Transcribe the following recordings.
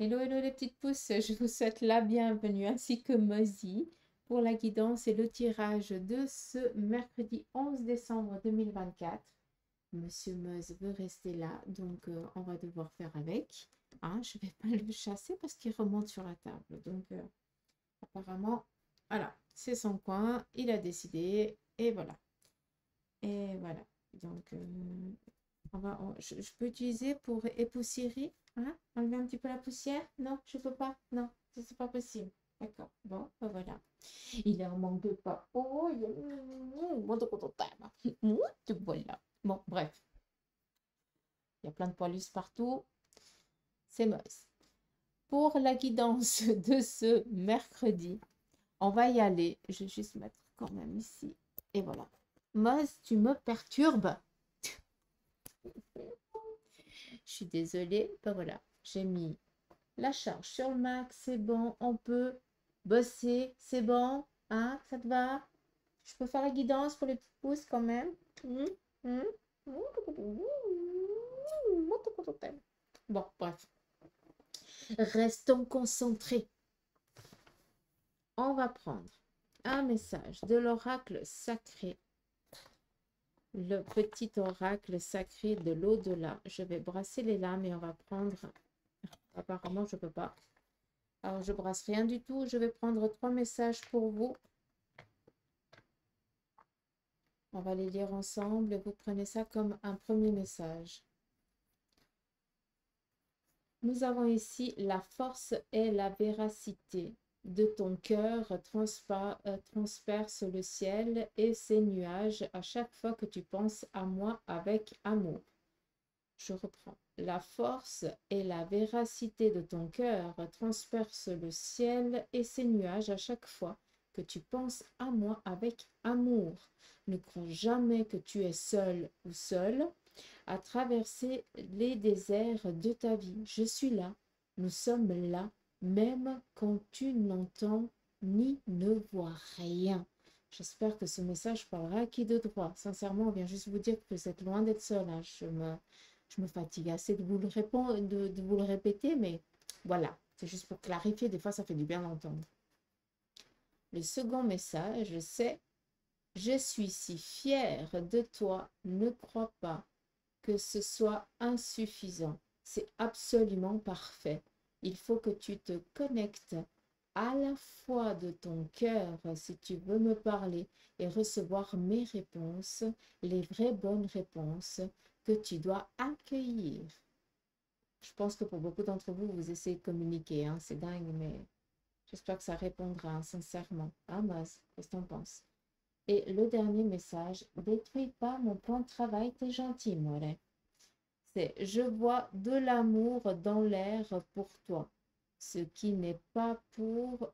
Hello, hello les petites pousses, je vous souhaite la bienvenue ainsi que Mozi pour la guidance et le tirage de ce mercredi 11 décembre 2024. Monsieur Moz veut rester là, donc on va devoir faire avec. Hein, je ne vais pas le chasser parce qu'il remonte sur la table. Donc apparemment, voilà, c'est son coin, il a décidé et voilà. Et voilà, donc je peux utiliser pour époussiérer, hein? Enlever un petit peu la poussière? Non, je peux pas. Non, c'est pas possible. D'accord. Bon, ben voilà. Il en manque pas. Oh, il y a monte au table. Voilà. Bon, bref. Il y a plein de poilus partout. C'est moche. Pour la guidance de ce mercredi, on va y aller. Je vais juste mettre quand même ici. Et voilà. Moz, tu me perturbes. Je suis désolée. Ben voilà. J'ai mis la charge sur le max, c'est bon, on peut bosser, c'est bon, hein, ça te va? Je peux faire la guidance pour les petits pouces quand même. Bon, bref. Restons concentrés. On va prendre un message de l'oracle sacré. Le petit oracle sacré de l'au-delà. Je vais brasser les lames et on va prendre... Apparemment, je ne peux pas. Alors, je brasse rien du tout. Je vais prendre 3 messages pour vous. On va les lire ensemble. Vous prenez ça comme un premier message. Nous avons ici la force et la véracité de ton cœur transperce le ciel et ses nuages à chaque fois que tu penses à moi avec amour. Je reprends. La force et la véracité de ton cœur transperce le ciel et ses nuages à chaque fois que tu penses à moi avec amour. Ne crois jamais que tu es seul ou seule à traverser les déserts de ta vie. Je suis là, nous sommes là, même quand tu n'entends ni ne vois rien. J'espère que ce message parlera à qui de droit. Sincèrement, on vient juste vous dire que vous êtes loin d'être seul. Hein. Je me fatigue assez de vous le répondre, de vous le répéter, mais voilà, c'est juste pour clarifier. Des fois, ça fait du bien d'entendre. Le second message, c'est « Je suis si fière de toi, ne crois pas que ce soit insuffisant. C'est absolument parfait. Il faut que tu te connectes à la fois de ton cœur si tu veux me parler et recevoir mes réponses, les vraies bonnes réponses que tu dois accueillir. » Je pense que pour beaucoup d'entre vous, vous essayez de communiquer. Hein, c'est dingue, mais j'espère que ça répondra hein, sincèrement. Ah, Maz, qu'est-ce que t'en penses? Et le dernier message, détruis pas mon plan de travail, t'es gentil, Mollet. C'est je vois de l'amour dans l'air pour toi, ce qui n'est pas pour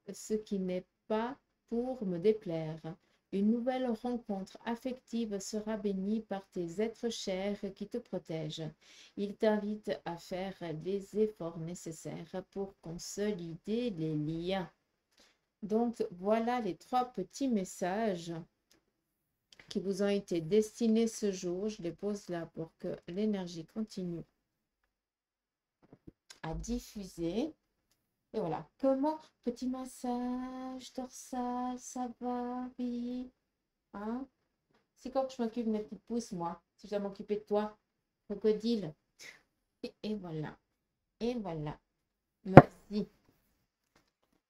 me déplaire. Une nouvelle rencontre affective sera bénie par tes êtres chers qui te protègent. Il t'invite à faire les efforts nécessaires pour consolider les liens. Donc voilà les 3 petits messages qui vous ont été destinés ce jour. Je les pose là pour que l'énergie continue à diffuser. Et voilà. Comment? Petit massage dorsal, ça va? Oui. Hein? C'est quand que je m'occupe de mes petites pousses, moi. Si je dois m'occuper de toi. Crocodile. Et voilà. Et voilà. Merci.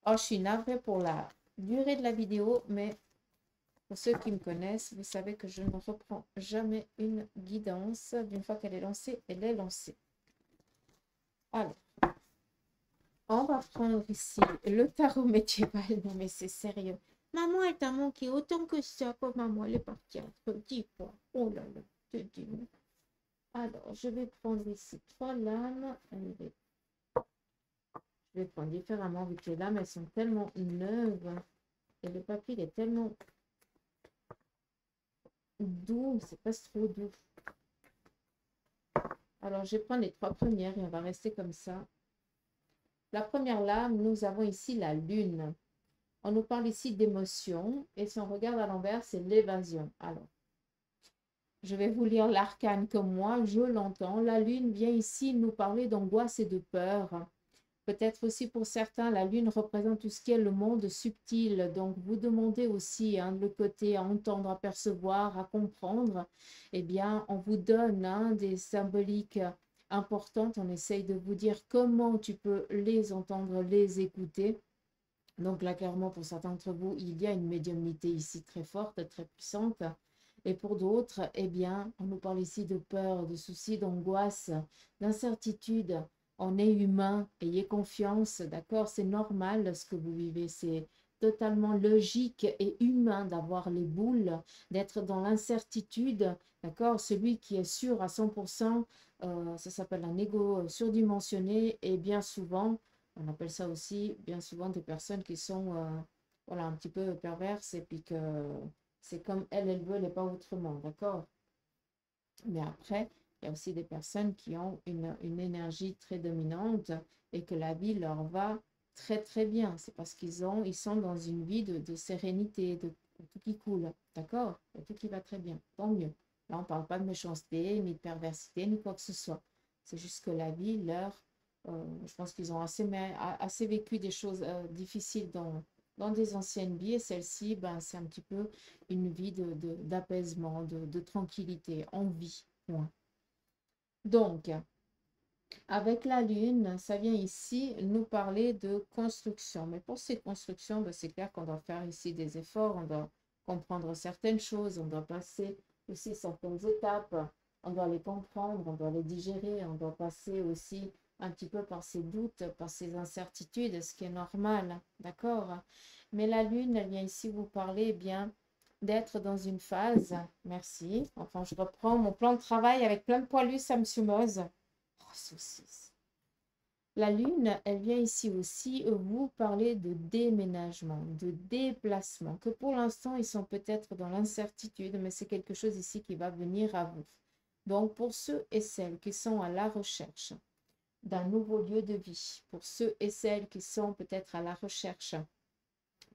Oh, je suis navrée pour la durée de la vidéo, mais pour ceux qui me connaissent, vous savez que je ne reprends jamais une guidance. D'une fois qu'elle est lancée, elle est lancée. Alors, on va prendre ici le tarot médiéval. Non, mais c'est sérieux. Maman, elle t'a manqué autant que ça. Pour maman, elle est partie entre 10 fois. Oh là là, te dis. Alors, je vais prendre ici 3 lames. Je vais prendre différemment vu que les lames, elles sont tellement neuves. Et le papier, il est tellement doux. C'est pas trop doux. Alors, je vais prendre les 3 premières et on va rester comme ça. La première lame, nous avons ici la lune. On nous parle ici d'émotion. Et si on regarde à l'envers, c'est l'évasion. Alors, je vais vous lire l'arcane comme moi, je l'entends. La lune vient ici nous parler d'angoisse et de peur. Peut-être aussi pour certains, la lune représente tout ce qui est le monde subtil. Donc, vous demandez aussi hein, le côté à entendre, à percevoir, à comprendre. Eh bien, on vous donne hein, des symboliques importantes. On essaye de vous dire comment tu peux les entendre, les écouter. Donc là, clairement, pour certains d'entre vous, il y a une médiumnité ici très forte, très puissante. Et pour d'autres, eh bien, on nous parle ici de peur, de soucis, d'angoisse, d'incertitude. On est humain, ayez confiance, d'accord? C'est normal ce que vous vivez, c'est totalement logique et humain d'avoir les boules, d'être dans l'incertitude, d'accord? Celui qui est sûr à 100%, ça s'appelle un ego surdimensionné et bien souvent, on appelle ça aussi bien souvent des personnes qui sont voilà, un petit peu perverses et puis que c'est comme elle veut et pas autrement, d'accord? Mais après, il y a aussi des personnes qui ont une énergie très dominante et que la vie leur va très très bien. C'est parce ils sont dans une vie de sérénité, de tout qui coule, d'accord? De tout qui va très bien, tant mieux. Là, on ne parle pas de méchanceté, ni de perversité, ni quoi que ce soit. C'est juste que la vie je pense qu'ils ont assez vécu des choses difficiles dans des anciennes vies et celle-ci, ben, c'est un petit peu une vie d'apaisement, de tranquillité, en vie. Point. Donc, avec la Lune, ça vient ici nous parler de construction. Mais pour ces constructions, ben, c'est clair qu'on doit faire ici des efforts, on doit comprendre certaines choses, on doit passer aussi certaines étapes, on doit les comprendre, on doit les digérer, on doit passer aussi un petit peu par ces doutes, par ces incertitudes, ce qui est normal, d'accord? Mais la Lune, elle vient ici vous parler eh bien d'être dans une phase, merci, enfin je reprends mon plan de travail avec plein de poilus, ça me sumose. Oh, saucisse. La Lune, elle vient ici aussi vous parler de déménagement, de déplacement, que pour l'instant, ils sont peut-être dans l'incertitude, mais c'est quelque chose ici qui va venir à vous. Donc, pour ceux et celles qui sont à la recherche d'un nouveau lieu de vie, pour ceux et celles qui sont peut-être à la recherche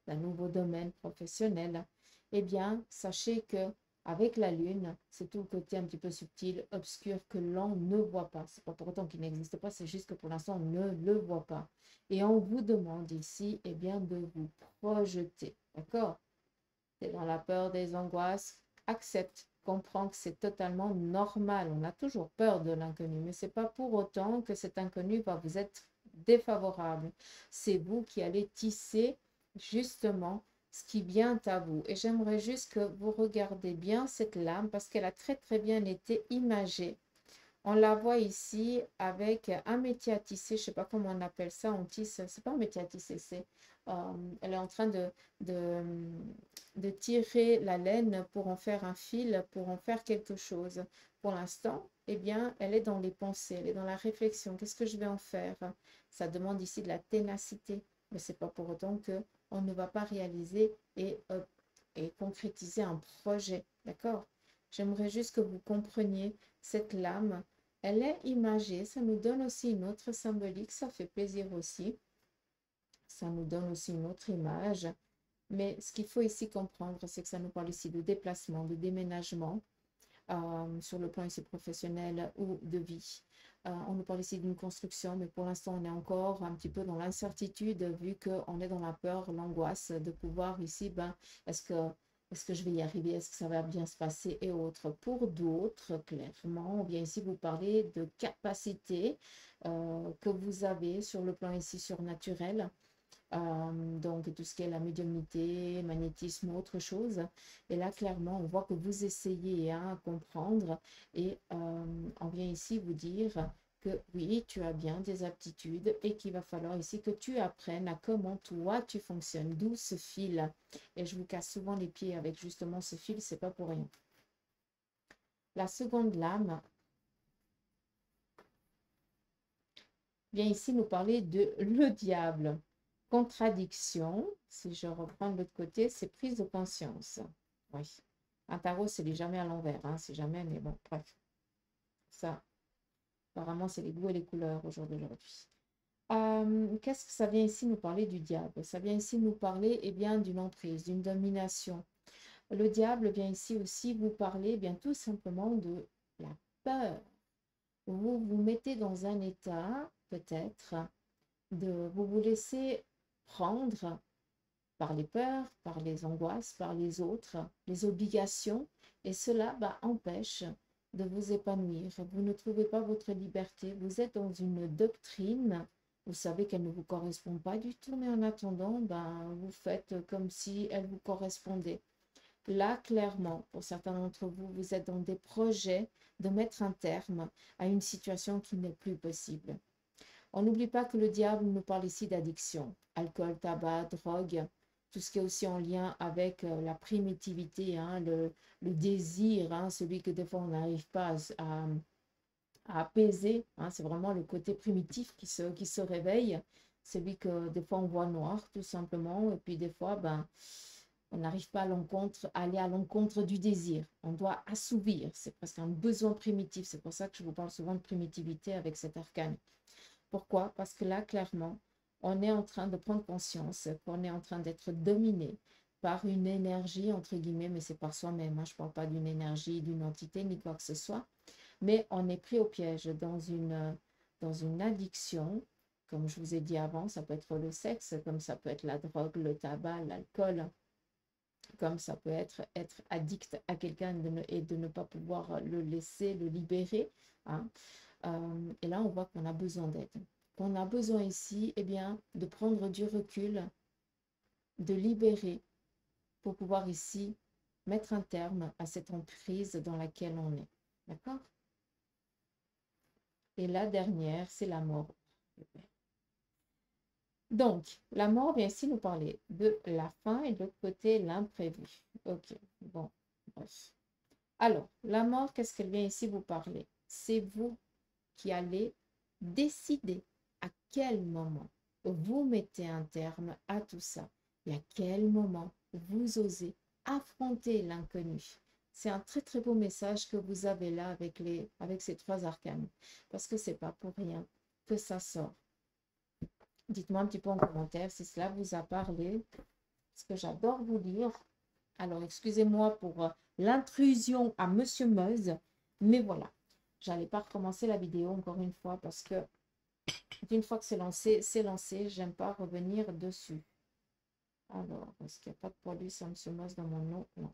d'un nouveau domaine professionnel, eh bien, sachez que avec la Lune, c'est tout le côté un petit peu subtil, obscur que l'on ne voit pas. C'est pas pour autant qu'il n'existe pas, c'est juste que pour l'instant, on ne le voit pas. Et on vous demande ici, eh bien, de vous projeter. D'accord? C'est dans la peur des angoisses. Accepte, comprends que c'est totalement normal. On a toujours peur de l'inconnu, mais c'est pas pour autant que cet inconnu va vous être défavorable. C'est vous qui allez tisser justement ce qui vient à vous. Et j'aimerais juste que vous regardez bien cette lame parce qu'elle a très très bien été imagée. On la voit ici avec un métier à tisser, je ne sais pas comment on appelle ça, on tisse, c'est pas un métier à tisser, elle est en train de, de tirer la laine pour en faire un fil, pour en faire quelque chose. Pour l'instant, eh bien, elle est dans les pensées, elle est dans la réflexion. Qu'est-ce que je vais en faire? Ça demande ici de la ténacité, mais ce n'est pas pour autant qu'on ne va pas réaliser et concrétiser un projet, d'accord? J'aimerais juste que vous compreniez cette lame. Elle est imagée, ça nous donne aussi une autre symbolique, ça fait plaisir aussi. Ça nous donne aussi une autre image. Mais ce qu'il faut ici comprendre, c'est que ça nous parle ici de déplacement, de déménagement, sur le plan ici professionnel ou de vie. On nous parle ici d'une construction, mais pour l'instant, on est encore un petit peu dans l'incertitude, vu qu'on est dans la peur, l'angoisse de pouvoir ici, ben, est-ce que je vais y arriver, est-ce que ça va bien se passer et autres. Pour d'autres, clairement, on vient ici vous parler de capacités que vous avez sur le plan ici surnaturel. Donc tout ce qui est la médiumnité, magnétisme, autre chose. Et là, clairement, on voit que vous essayez à comprendre et on vient ici vous dire que oui, tu as bien des aptitudes et qu'il va falloir ici que tu apprennes à comment toi tu fonctionnes, d'où ce fil. Et je vous casse souvent les pieds avec justement ce fil, c'est pas pour rien. La seconde lame vient ici nous parler de le diable. Contradiction, si je reprends de l'autre côté, c'est prise de conscience. Oui. Un tarot, c'est jamais à l'envers, hein, c'est jamais, mais bon, bref. Ça, apparemment, c'est les goûts et les couleurs au jour d'aujourd'hui. Qu'est-ce que ça vient ici nous parler du diable? Ça vient ici nous parler eh bien, d'une emprise, d'une domination. Le diable vient ici aussi vous parler eh bien, tout simplement de la peur. Vous vous mettez dans un état, peut-être, de vous laisser prendre par les peurs, par les angoisses, par les autres, les obligations, et cela empêche de vous épanouir. Vous ne trouvez pas votre liberté, vous êtes dans une doctrine, vous savez qu'elle ne vous correspond pas du tout, mais en attendant, vous faites comme si elle vous correspondait. Là, clairement, pour certains d'entre vous, vous êtes dans des projets de mettre un terme à une situation qui n'est plus possible. On n'oublie pas que le diable nous parle ici d'addiction, alcool, tabac, drogue, tout ce qui est aussi en lien avec la primitivité, hein, le désir, hein, celui que des fois on n'arrive pas à apaiser, hein, c'est vraiment le côté primitif qui se réveille, celui que des fois on voit noir tout simplement, et puis des fois on n'arrive pas à aller à l'encontre du désir. On doit assouvir, c'est presque un besoin primitif, c'est pour ça que je vous parle souvent de primitivité avec cet arcane. Pourquoi? Parce que là, clairement, on est en train de prendre conscience qu'on est en train d'être dominé par une énergie, entre guillemets, mais c'est par soi-même. Hein. Je ne parle pas d'une énergie, d'une entité, ni quoi que ce soit. Mais on est pris au piège dans une addiction. Comme je vous ai dit avant, ça peut être le sexe, comme ça peut être la drogue, le tabac, l'alcool, comme ça peut être addict à quelqu'un et de ne pas pouvoir le laisser, le libérer. Hein. Et là, on voit qu'on a besoin d'aide. Qu'on a besoin ici, de prendre du recul, de libérer pour pouvoir ici mettre un terme à cette emprise dans laquelle on est. D'accord? Et la dernière, c'est la mort. Donc, la mort vient ici nous parler de la fin et de l'autre côté, l'imprévu. Ok, bon, bref. Alors, la mort, qu'est-ce qu'elle vient ici vous parler? C'est vous qui allez décider à quel moment vous mettez un terme à tout ça et à quel moment vous osez affronter l'inconnu. C'est un très très beau message que vous avez là avec ces trois arcanes, parce que c'est pas pour rien que ça sort. Dites-moi un petit peu en commentaire si cela vous a parlé, parce que j'adore vous lire. Alors, excusez-moi pour l'intrusion à Monsieur Meuse, mais voilà. J'allais pas recommencer la vidéo encore une fois parce que une fois que c'est lancé, c'est lancé. J'aime pas revenir dessus. Alors, est-ce qu'il n'y a pas de produit ça Monsieur Meuse dans mon nom? Non.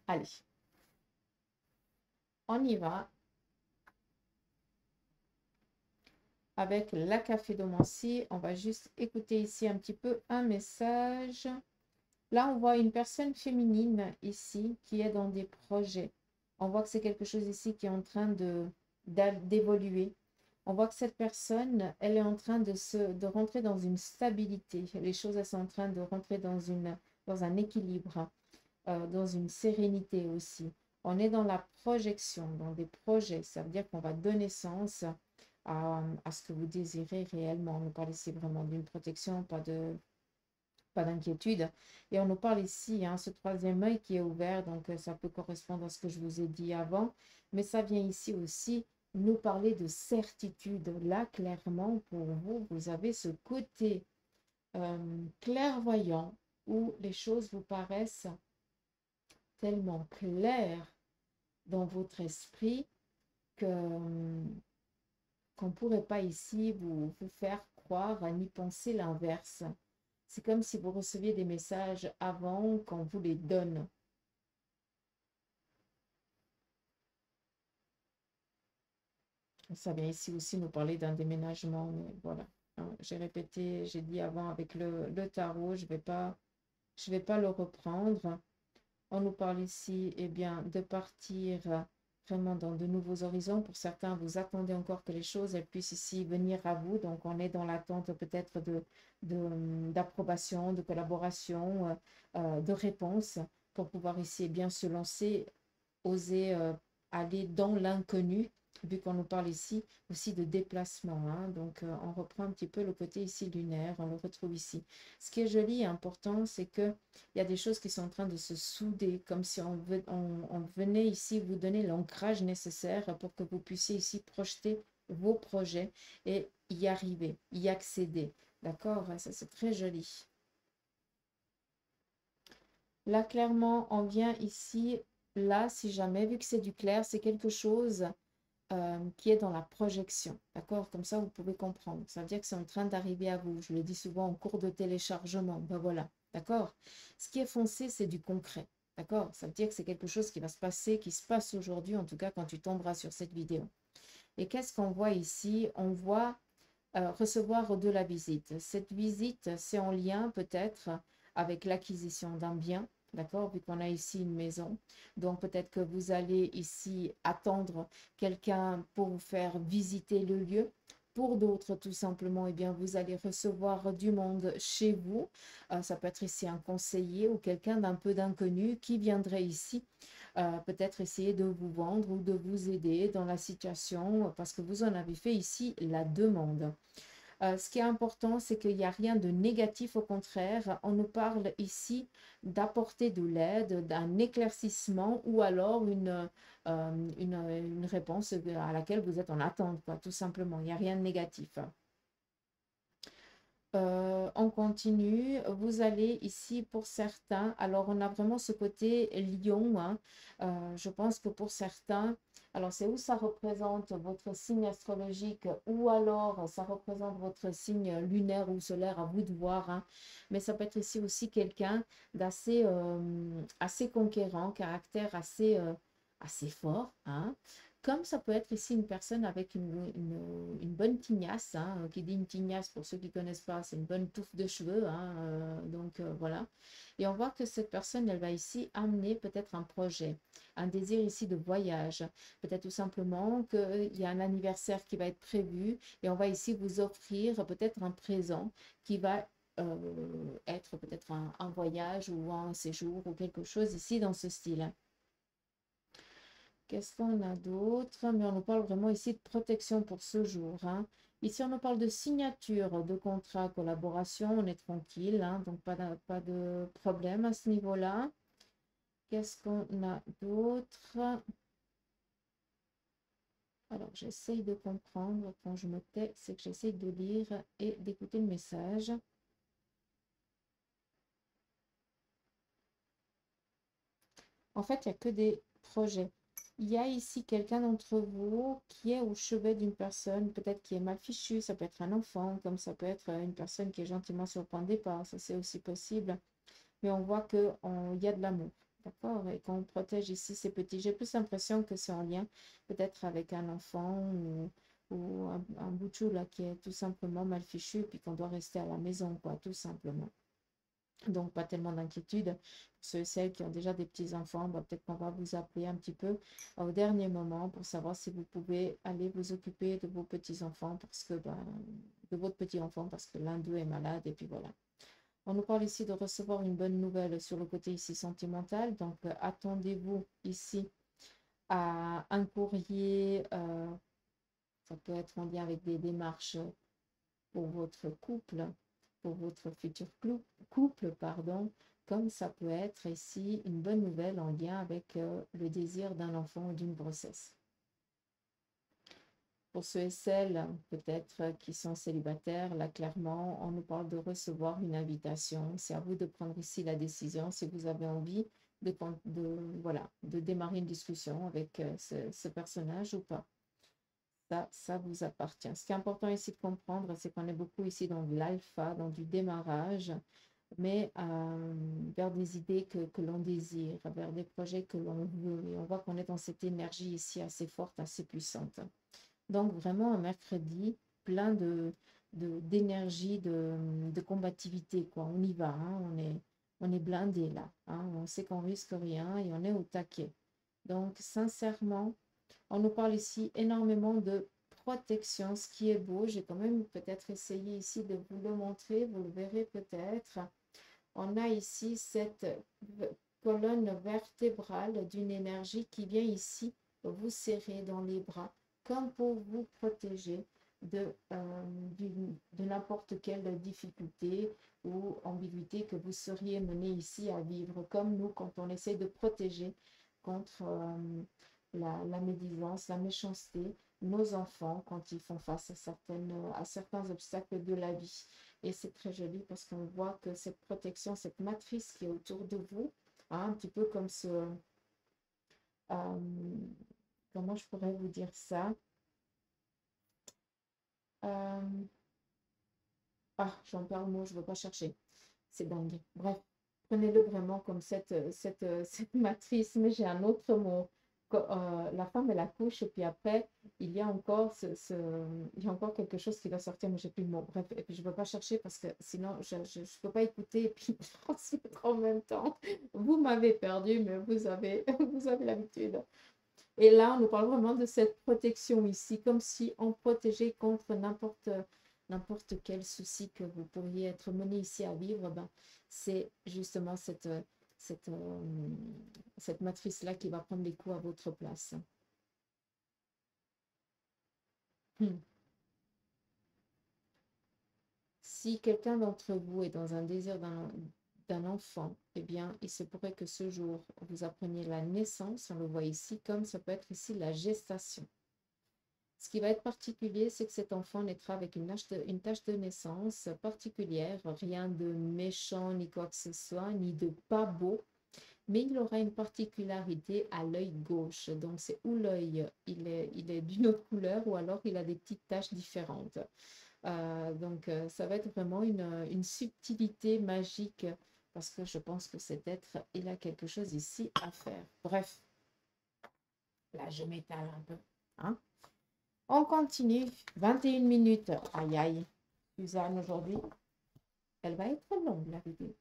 Allez. On y va. Avec la cafédomancie, on va juste écouter ici un petit peu un message. Là, on voit une personne féminine ici qui est dans des projets. On voit que c'est quelque chose ici qui est en train d'évoluer. On voit que cette personne, elle est en train de rentrer dans une stabilité. Les choses, elles sont en train de rentrer dans un équilibre, dans une sérénité aussi. On est dans la projection, dans des projets. Ça veut dire qu'on va donner sens à ce que vous désirez réellement. On nous parle ici vraiment d'une protection, pas d'inquiétude. Et on nous parle ici, hein, ce troisième œil qui est ouvert, donc ça peut correspondre à ce que je vous ai dit avant, mais ça vient ici aussi nous parler de certitude. Là, clairement, pour vous, vous avez ce côté clairvoyant où les choses vous paraissent tellement claires dans votre esprit que qu'on ne pourrait pas ici vous faire croire ni penser l'inverse. C'est comme si vous receviez des messages avant qu'on vous les donne. Ça vient ici aussi nous parler d'un déménagement, mais voilà. Hein, j'ai répété, j'ai dit avant avec le tarot, je vais pas le reprendre. On nous parle ici, de partir vraiment dans de nouveaux horizons. Pour certains, vous attendez encore que les choses elles puissent ici venir à vous. Donc, on est dans l'attente peut-être d'approbation, de collaboration, de réponse pour pouvoir ici se lancer, oser aller dans l'inconnu, vu qu'on nous parle ici aussi de déplacement. Hein. Donc, on reprend un petit peu le côté ici lunaire, on le retrouve ici. Ce qui est joli et important, c'est qu'il y a des choses qui sont en train de se souder, comme si on venait ici vous donner l'ancrage nécessaire pour que vous puissiez ici projeter vos projets et y arriver, y accéder. D'accord? Ça, c'est très joli. Là, clairement, on vient ici là, si jamais, vu que c'est du clair, c'est quelque chose qui est dans la projection. D'accord? Comme ça, vous pouvez comprendre. Ça veut dire que c'est en train d'arriver à vous. Je le dis souvent en cours de téléchargement. Ben voilà. D'accord? Ce qui est foncé, c'est du concret. D'accord? Ça veut dire que c'est quelque chose qui va se passer, qui se passe aujourd'hui, en tout cas quand tu tomberas sur cette vidéo. Et qu'est-ce qu'on voit ici? On voit recevoir de la visite. Cette visite, c'est en lien peut-être avec l'acquisition d'un bien, d'accord, vu qu'on a ici une maison. Donc peut-être que vous allez ici attendre quelqu'un pour vous faire visiter le lieu. Pour d'autres, tout simplement, eh bien, vous allez recevoir du monde chez vous. Ça peut être ici un conseiller ou quelqu'un d'un peu d'inconnu qui viendrait ici peut-être essayer de vous vendre ou de vous aider dans la situation parce que vous en avez fait ici la demande. Ce qui est important, c'est qu'il n'y a rien de négatif, au contraire, on nous parle ici d'apporter de l'aide, d'un éclaircissement ou alors une réponse à laquelle vous êtes en attente, quoi, tout simplement. Il n'y a rien de négatif. On continue. Vous allez ici pour certains. Alors, on a vraiment ce côté lion, hein. Je pense que pour certains, alors c'est où ça représente votre signe astrologique ou alors ça représente votre signe lunaire ou solaire, à vous de voir, hein. Mais ça peut être ici aussi quelqu'un d'assez assez conquérant, caractère assez fort, hein. Comme ça peut être ici une personne avec une bonne tignasse, hein, qui dit une tignasse, pour ceux qui ne connaissent pas, c'est une bonne touffe de cheveux, hein, donc voilà. Et on voit que cette personne, elle va ici amener peut-être un projet, un désir ici de voyage, peut-être tout simplement qu'il y a un anniversaire qui va être prévu et on va ici vous offrir peut-être un présent qui va être peut-être un voyage ou un séjour ou quelque chose ici dans ce style. Qu'est-ce qu'on a d'autre? Mais on nous parle vraiment ici de protection pour ce jour, hein. Ici, on nous parle de signature de contrat, collaboration. On est tranquille, hein, donc pas de problème à ce niveau-là. Qu'est-ce qu'on a d'autre? Alors, j'essaye de comprendre. Quand je me tais, c'est que j'essaye de lire et d'écouter le message. En fait, il n'y a que des projets. Il y a ici quelqu'un d'entre vous qui est au chevet d'une personne, peut-être qui est mal fichu, ça peut être un enfant, comme ça peut être une personne qui est gentiment sur le point de départ, ça c'est aussi possible. Mais on voit qu'il y a de l'amour, d'accord? Et qu'on protège ici ces petits. J'ai plus l'impression que c'est en lien peut-être avec un enfant ou un boutchou là qui est tout simplement mal fichu, puis qu'on doit rester à la maison, quoi, tout simplement. Donc, pas tellement d'inquiétude. Ceux et celles qui ont déjà des petits-enfants, bah, peut-être qu'on va vous appeler un petit peu au dernier moment pour savoir si vous pouvez aller vous occuper de vos petits-enfants parce que de votre petit-enfant parce que l'un d'eux est malade et puis voilà. On nous parle ici de recevoir une bonne nouvelle sur le côté ici sentimental. Donc, attendez-vous ici à un courrier. Ça peut être en lien avec des démarches pour votre couple, pour votre futur couple, pardon, comme ça peut être ici une bonne nouvelle en lien avec le désir d'un enfant ou d'une grossesse. Pour ceux et celles peut-être qui sont célibataires, là clairement, on nous parle de recevoir une invitation. C'est à vous de prendre ici la décision si vous avez envie voilà, de démarrer une discussion avec ce personnage ou pas. Ça vous appartient. Ce qui est important ici de comprendre, c'est qu'on est beaucoup ici dans de l'alpha, dans du démarrage, mais vers des idées que l'on désire, vers des projets que l'on veut. Et on voit qu'on est dans cette énergie ici assez forte, assez puissante. Donc vraiment un mercredi plein d'énergie, de combativité, quoi. On y va, hein, on est blindé là, hein, on sait qu'on risque rien et on est au taquet. Donc sincèrement, on nous parle ici énormément de protection, ce qui est beau. J'ai quand même peut-être essayé ici de vous le montrer, vous le verrez peut-être. On a ici cette colonne vertébrale d'une énergie qui vient ici vous serrer dans les bras, comme pour vous protéger de n'importe quelle difficulté ou ambiguïté que vous seriez mené ici à vivre, comme nous quand on essaie de protéger contre la médisance, la méchanceté, nos enfants quand ils font face à certains obstacles de la vie. Et c'est très joli parce qu'on voit que cette protection, cette matrice qui est autour de vous, hein, un petit peu comme comment je pourrais vous dire ça? Euh, ah, j'en perds le mot, je ne veux pas chercher. C'est dingue. Bref, prenez-le vraiment comme cette matrice, mais j'ai un autre mot. La femme, elle accouche, et puis après, il y a encore il y a encore quelque chose qui va sortir, mais j'ai plus le mot. Bref, et puis je ne peux pas chercher parce que sinon, je ne peux pas écouter et puis transmettre en même temps. Vous m'avez perdu, mais vous avez l'habitude. Et là, on nous parle vraiment de cette protection ici, comme si on protégeait contre n'importe quel souci que vous pourriez être mené ici à vivre. Ben, c'est justement cette, euh, cette matrice-là qui va prendre les coups à votre place. Hmm. Si quelqu'un d'entre vous est dans un désir d'un enfant, eh bien, il se pourrait que ce jour, vous appreniez la naissance, on le voit ici, comme ça peut être ici la gestation. Ce qui va être particulier, c'est que cet enfant naîtra avec une tache de naissance particulière, rien de méchant ni quoi que ce soit, ni de pas beau, mais il aura une particularité à l'œil gauche. Donc, c'est où l'œil il est d'une autre couleur ou alors il a des petites taches différentes. Donc, ça va être vraiment une subtilité magique parce que je pense que cet être, il a quelque chose ici à faire. Bref, là, je m'étale un peu. Hein. On continue. 21 minutes. Aïe, aïe. Suzanne, aujourd'hui, elle va être longue, la vidéo.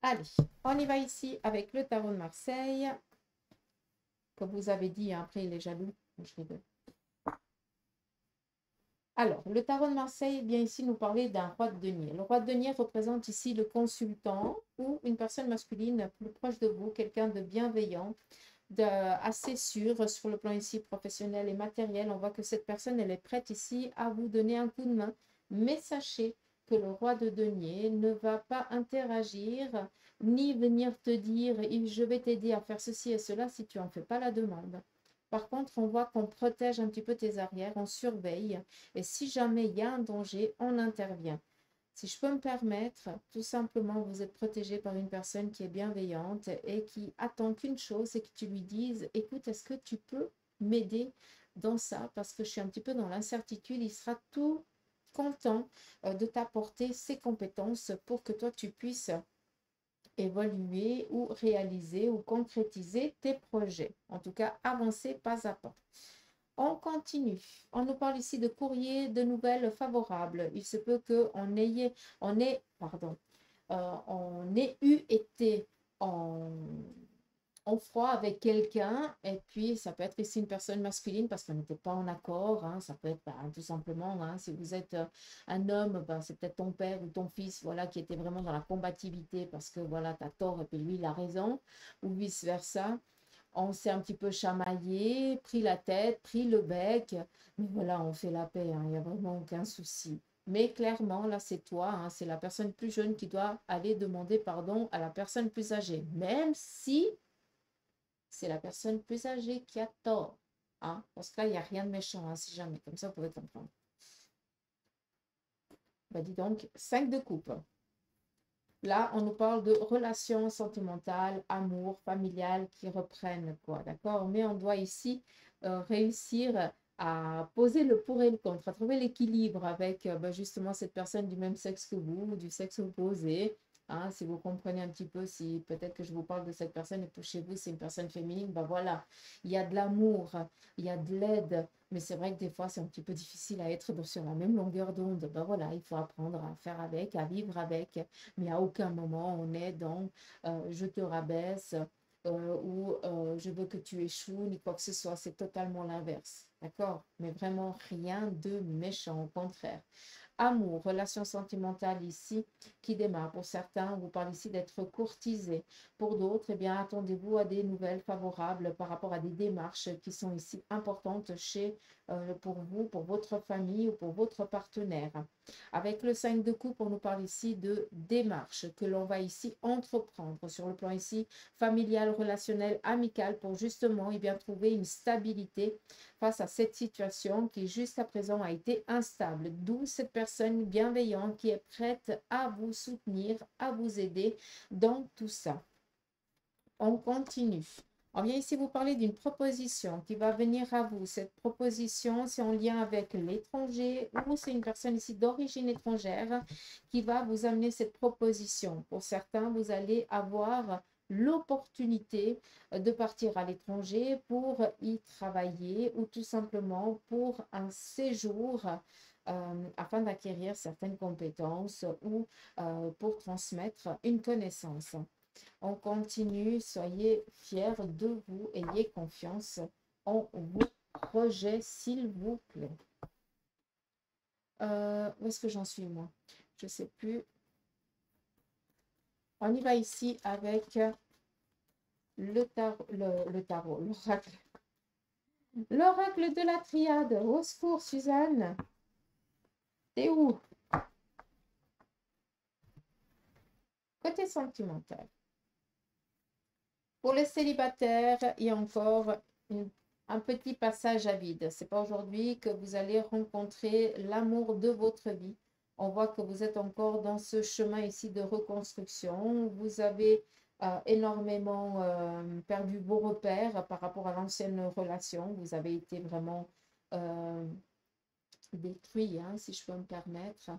Allez, on y va ici avec le tarot de Marseille. Comme vous avez dit, après, il est jaloux. Je rigole. Alors, le tarot de Marseille vient ici nous parler d'un roi de denier. Le roi de denier représente ici le consultant ou une personne masculine plus proche de vous, quelqu'un de bienveillant, assez sûr sur le plan ici professionnel et matériel. On voit que cette personne, elle est prête ici à vous donner un coup de main. Mais sachez que le roi de denier ne va pas interagir ni venir te dire je vais t'aider à faire ceci et cela si tu n'en fais pas la demande. Par contre, on voit qu'on protège un petit peu tes arrières, on surveille et si jamais il y a un danger, on intervient. Si je peux me permettre, tout simplement, vous êtes protégé par une personne qui est bienveillante et qui attend qu'une chose, c'est que tu lui dises, écoute, est-ce que tu peux m'aider dans ça? Parce que je suis un petit peu dans l'incertitude. Il sera tout content de t'apporter ses compétences pour que toi, tu puisses évoluer ou réaliser ou concrétiser tes projets. En tout cas, avancer pas à pas. On continue. On nous parle ici de courrier, de nouvelles favorables. Il se peut on ait eu été en, en froid avec quelqu'un, et puis ça peut être ici une personne masculine parce qu'on n'était pas en accord. Hein. Ça peut être tout simplement, hein, si vous êtes un homme, c'est peut-être ton père ou ton fils voilà, qui était vraiment dans la combativité parce que voilà, tu as tort et puis lui, il a raison, ou vice-versa. On s'est un petit peu chamaillé, pris la tête, pris le bec, mais voilà, on fait la paix, hein, il n'y a vraiment aucun souci. Mais clairement, là, c'est toi, hein, c'est la personne plus jeune qui doit aller demander pardon à la personne plus âgée, même si c'est la personne plus âgée qui a tort. Hein, parce que là, il n'y a rien de méchant, hein, si jamais, comme ça, vous pouvez comprendre. Bah, dis donc, 5 de coupe. Là, on nous parle de relations sentimentales, amour, familial qui reprennent, quoi, d'accord? Mais on doit ici réussir à poser le pour et le contre, à trouver l'équilibre avec justement cette personne du même sexe que vous, du sexe opposé. Hein, si vous comprenez un petit peu, si peut-être que je vous parle de cette personne et que chez vous c'est une personne féminine, ben voilà, il y a de l'amour, il y a de l'aide, mais c'est vrai que des fois c'est un petit peu difficile à être sur la même longueur d'onde. Ben voilà, il faut apprendre à faire avec, à vivre avec, mais à aucun moment on est dans je te rabaisse ou je veux que tu échoues, ni quoi que ce soit. C'est totalement l'inverse. D'accord? Mais vraiment rien de méchant, au contraire. Amour, relation sentimentale ici qui démarre. Pour certains, on vous parle ici d'être courtisé. Pour d'autres, eh bien, attendez-vous à des nouvelles favorables par rapport à des démarches qui sont ici importantes pour vous, pour votre famille ou pour votre partenaire. Avec le 5 de coupe, on nous parle ici de démarches que l'on va ici entreprendre sur le plan ici familial, relationnel, amical pour justement bien, trouver une stabilité face à cette situation qui jusqu'à présent a été instable. D'où cette personne bienveillante qui est prête à vous soutenir, à vous aider dans tout ça. On continue. On vient ici vous parler d'une proposition qui va venir à vous. Cette proposition, c'est en lien avec l'étranger ou c'est une personne ici d'origine étrangère qui va vous amener cette proposition. Pour certains, vous allez avoir l'opportunité de partir à l'étranger pour y travailler ou tout simplement pour un séjour afin d'acquérir certaines compétences ou pour transmettre une connaissance. On continue, soyez fiers de vous, ayez confiance en vos projets, s'il vous plaît. Où est-ce que j'en suis, moi? Je ne sais plus. On y va ici avec le tarot, l'oracle. L'oracle de la triade. Au secours, Suzanne. T'es où? Côté sentimental. Pour les célibataires, il y a encore un petit passage à vide. Ce n'est pas aujourd'hui que vous allez rencontrer l'amour de votre vie. On voit que vous êtes encore dans ce chemin ici de reconstruction. Vous avez énormément perdu vos repères par rapport à l'ancienne relation. Vous avez été vraiment détruit, hein, si je peux me permettre.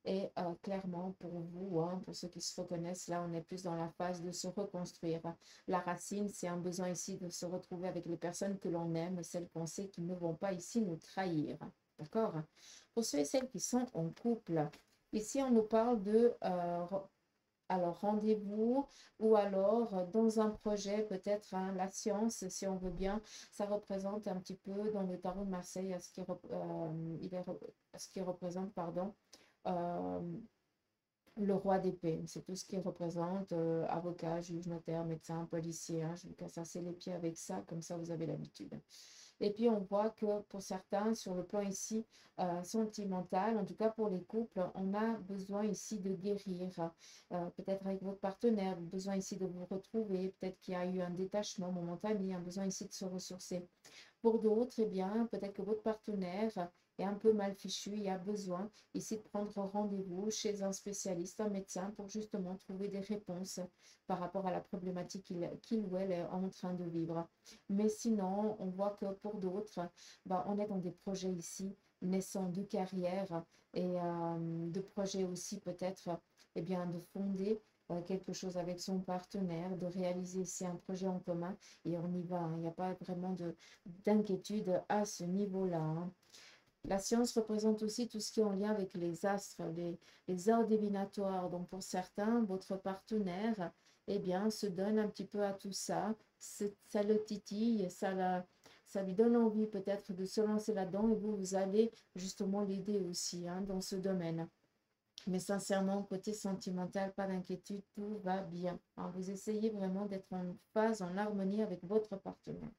Et clairement, pour vous, hein, pour ceux qui se reconnaissent, là, on est plus dans la phase de se reconstruire. La racine, c'est un besoin ici de se retrouver avec les personnes que l'on aime, celles qu'on sait qui ne vont pas ici nous trahir. D'accord? Pour ceux et celles qui sont en couple, ici, on nous parle de alors rendez-vous ou alors dans un projet, peut-être hein, la science, si on veut bien, ça représente un petit peu dans le tarot de Marseille, ce qui représente, pardon, euh, le roi d'épée. C'est tout ce qui représente avocat, juge, notaire, médecin, policier. Hein. Je vous casse assez les pieds avec ça, comme ça vous avez l'habitude. Et puis on voit que pour certains, sur le plan ici sentimental, en tout cas pour les couples, on a besoin ici de guérir, peut-être avec votre partenaire, besoin ici de vous retrouver, peut-être qu'il y a eu un détachement momentané, un besoin ici de se ressourcer. Pour d'autres, eh bien, peut-être que votre partenaire est un peu mal fichu, il y a besoin ici de prendre rendez-vous chez un spécialiste, un médecin, pour justement trouver des réponses par rapport à la problématique qu'il ou elle est en train de vivre. Mais sinon, on voit que pour d'autres, bah, on est dans des projets ici naissants de carrière et de projets aussi peut-être eh bien, de fonder quelque chose avec son partenaire, de réaliser ici un projet en commun et on y va. Hein. Il n'y a pas vraiment d'inquiétude à ce niveau-là. Hein. La science représente aussi tout ce qui est en lien avec les astres, les ordres divinatoires. Donc pour certains, votre partenaire eh bien, se donne un petit peu à tout ça. Ça le titille, ça lui donne envie peut-être de se lancer là-dedans et vous allez justement l'aider aussi hein, dans ce domaine. Mais sincèrement, côté sentimental, pas d'inquiétude, tout va bien. Alors, vous essayez vraiment d'être en phase, en harmonie avec votre partenaire.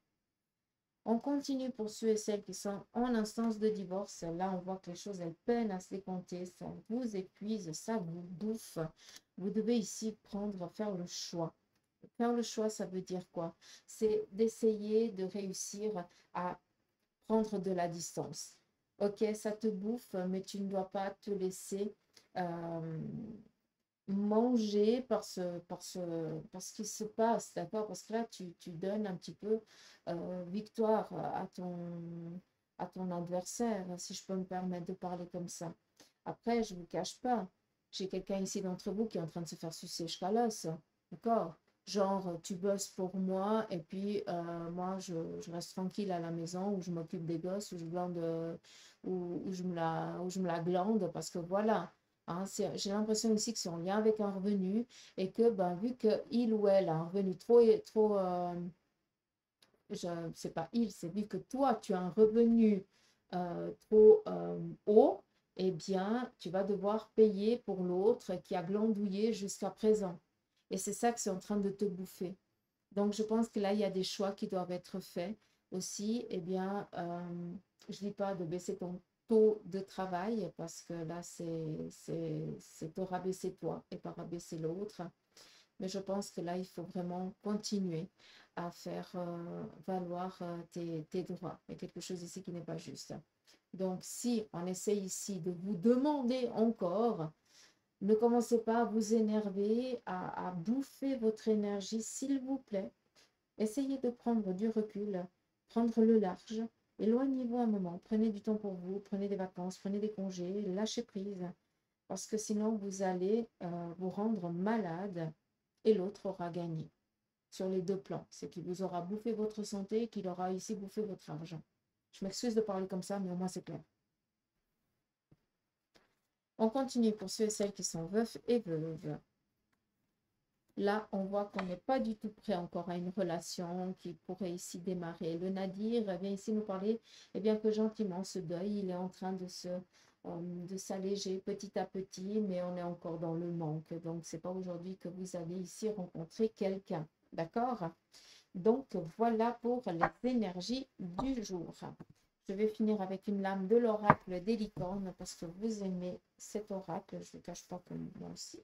On continue pour ceux et celles qui sont en instance de divorce. Là, on voit que les choses, elles peinent à se décompter. Ça vous épuise, ça vous bouffe. Vous devez ici faire le choix. Faire le choix, ça veut dire quoi? C'est d'essayer de réussir à prendre de la distance. Ok, ça te bouffe, mais tu ne dois pas te laisser manger par ce qui se passe, d'accord? Parce que là, tu donnes un petit peu victoire à ton adversaire, si je peux me permettre de parler comme ça. Après, je ne vous cache pas, j'ai quelqu'un ici d'entre vous qui est en train de se faire sucer jusqu'à l'os, d'accord? Genre, tu bosses pour moi et puis moi, je reste tranquille à la maison où je m'occupe des gosses, où je glande, où je me la glande parce que voilà. Hein, j'ai l'impression aussi que c'est en lien avec un revenu et que ben, vu qu'il ou elle a un revenu trop c'est pas il, c'est vu que toi tu as un revenu trop haut, eh bien tu vas devoir payer pour l'autre qui a glandouillé jusqu'à présent. Et c'est ça que c'est en train de te bouffer. Donc je pense que là, il y a des choix qui doivent être faits aussi. Eh bien, je ne dis pas de baisser ton taux de travail parce que là, c'est te rabaisser toi et pas rabaisser l'autre. Mais je pense que là, il faut vraiment continuer à faire valoir tes droits. Il y a quelque chose ici qui n'est pas juste. Donc, si on essaie ici de vous demander encore, Ne commencez pas à vous énerver, à bouffer votre énergie, s'il vous plaît. Essayez de prendre du recul, prendre le large. Éloignez-vous un moment, prenez du temps pour vous, prenez des vacances, prenez des congés, lâchez prise. Parce que sinon, vous allez vous rendre malade et l'autre aura gagné sur les deux plans. C'est qu'il vous aura bouffé votre santé et qu'il aura ici bouffé votre argent. Je m'excuse de parler comme ça, mais au moins c'est clair. On continue pour ceux et celles qui sont veufs et veuves. Là, on voit qu'on n'est pas du tout prêt encore à une relation qui pourrait ici démarrer. Le Nadir vient ici nous parler, eh bien que gentiment, ce deuil, il est en train de s'alléger petit à petit, mais on est encore dans le manque. Donc, c'est pas aujourd'hui que vous allez ici rencontrer quelqu'un. D'accord? Donc, voilà pour les énergies du jour. Je vais finir avec une lame de l'oracle des licornes parce que vous aimez cet oracle. Je ne cache pas que moi aussi.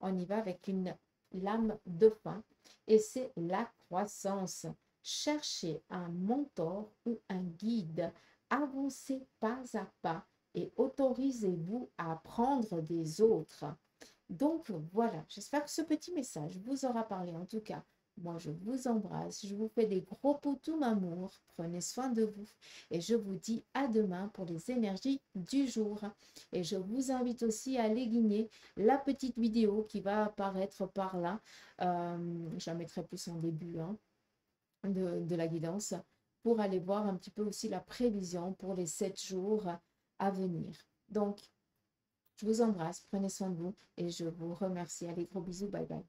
On y va avec une lame de fin et c'est la croissance. Cherchez un mentor ou un guide. Avancez pas à pas et autorisez-vous à apprendre des autres. Donc voilà, j'espère que ce petit message vous aura parlé. En tout cas, moi je vous embrasse, je vous fais des gros poutous d'amour, prenez soin de vous et je vous dis à demain pour les énergies du jour. Et je vous invite aussi à aller guigner la petite vidéo qui va apparaître par là. Je la mettrai plus en début de la guidance pour aller voir un petit peu aussi la prévision pour les 7 jours à venir. Donc, je vous embrasse, prenez soin de vous et je vous remercie. Allez, gros bisous, bye bye.